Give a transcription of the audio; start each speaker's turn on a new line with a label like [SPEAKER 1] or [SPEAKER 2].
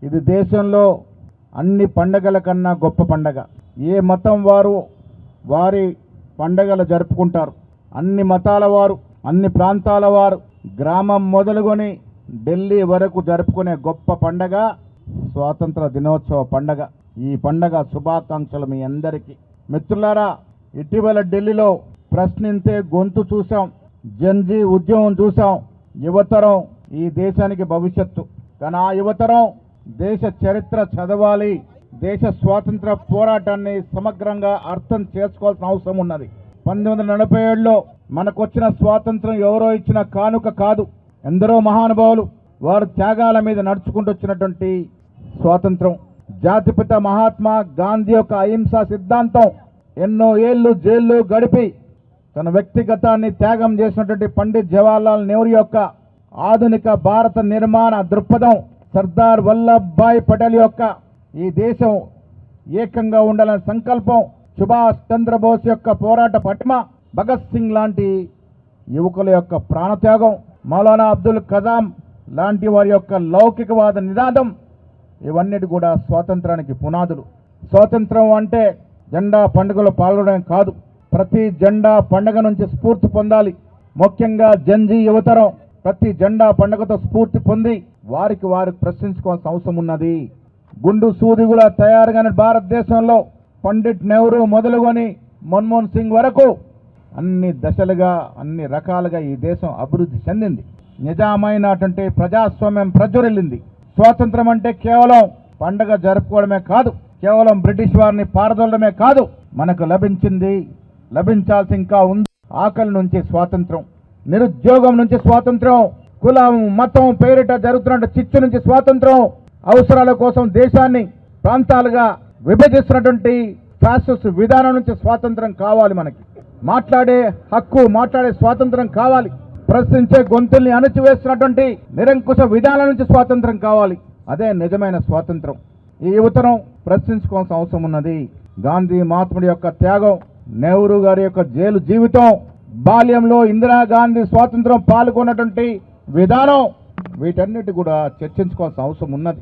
[SPEAKER 1] ఇది దేశంలో అన్ని పండగల కన్నా గొప్ప పండగ. ఏ మతం వారు వారి పండగలు జరుపుకుంటారు. అన్ని మతాల వారు, అన్ని ప్రాంతాల వారు గ్రామం మొదలుకొని ఢిల్లీ వరకు జరుపుకునే గొప్ప పండగ స్వాతంత్ర దినోత్సవ పండగ. ఈ పండగ శుభాకాంక్షలు మీ అందరికీ. మిత్రులారా, ఇటీవల ఢిల్లీలో ప్రశ్నించే గొంతు చూసాం, జన్జీ ఉద్యమం చూసాం. యువతరం ఈ దేశానికి భవిష్యత్తు. కానీ ఆ యువతరం దేశ చరిత్ర చదవాలి, దేశ స్వాతంత్ర పోరాటాన్ని సమగ్రంగా అర్థం చేసుకోవాల్సిన అవసరం ఉన్నది. 1947లో మనకొచ్చిన స్వాతంత్రం ఎవరో ఇచ్చిన కానుక కాదు, ఎందరో మహానుభావులు వారు త్యాగాల మీద నడుచుకుంటూ వచ్చినటువంటి స్వాతంత్రం. జాతిపిత మహాత్మా గాంధీ యొక్క అహింసా సిద్ధాంతం ఎన్నో ఏళ్లు జైల్లో గడిపి తన వ్యక్తిగతాన్ని త్యాగం చేసినటువంటి పండిత్ జవహర్లాల్ నెహ్రూ యొక్క ఆధునిక భారత నిర్మాణ దృక్పథం, సర్దార్ వల్లభాయ్ పటేల్ యొక్క ఈ దేశం ఏకంగా ఉండాలనే సంకల్పం, సుభాష్ చంద్రబోస్ యొక్క పోరాట పటిమ, భగత్ సింగ్ లాంటి యువకుల యొక్క ప్రాణత్యాగం, మౌలానా అబ్దుల్ కలాం లాంటి వారి యొక్క లౌకికవాద నినాదం, ఇవన్నిటి కూడా స్వాతంత్రానికి పునాదులు. స్వాతంత్రం అంటే జెండా పండుగలో పాల్గొనడం కాదు, ప్రతి జెండా పండుగ నుంచి స్ఫూర్తి పొందాలి. ముఖ్యంగా జన్జీ యువతరం ప్రతి జెండా పండుగతో స్ఫూర్తి పొంది వారికి ప్రశ్నించుకోవాల్సిన అవసరం ఉన్నది. గుండు సూది కూడా తయారుగానే భారతదేశంలో పండిట్ నెహ్రూ మొదలుకొని మన్మోహన్ సింగ్ వరకు అన్ని దశలుగా అన్ని రకాలుగా ఈ దేశం అభివృద్ధి చెందింది. నిజమైనటువంటి ప్రజాస్వామ్యం ప్రజ్వరిల్లింది. స్వాతంత్రం అంటే కేవలం పండగ జరుపుకోవడమే కాదు, కేవలం బ్రిటిష్ వారిని పారదోలడమే కాదు, మనకు లభించాల్సి ఇంకా ఉంది. ఆకలి నుంచి స్వాతంత్రం, నిరుద్యోగం నుంచి స్వాతంత్రం, కులం మతం పేరిట జరుగుతున్న చిచ్చు నుంచి స్వాతంత్రం, అవసరాల కోసం దేశాన్ని ప్రాంతాలుగా విభజిస్తున్నటువంటి ఫ్యాసిస్ట్ విధానం నుంచి స్వాతంత్రం కావాలి. మనకి మాట్లాడే హక్కు, మాట్లాడే స్వాతంత్రం కావాలి. ప్రశ్నించే గొంతుల్ని అణచివేస్తున్నటువంటి నిరంకుశ విధానం నుంచి స్వాతంత్రం కావాలి. అదే నిజమైన స్వాతంత్రం. ఈ యువతరం ప్రశ్నించుకోవాల్సిన అవసరం ఉన్నది. గాంధీ మహాత్ముడి యొక్క త్యాగం, నెహ్రూ గారి యొక్క జైలు జీవితం, బాల్యంలో ఇందిరాగాంధీ స్వాతంత్రం పాల్గొన్నటువంటి విధానం, వీటన్నిటి కూడా చర్చించుకోవాల్సిన అవసరం ఉన్నది.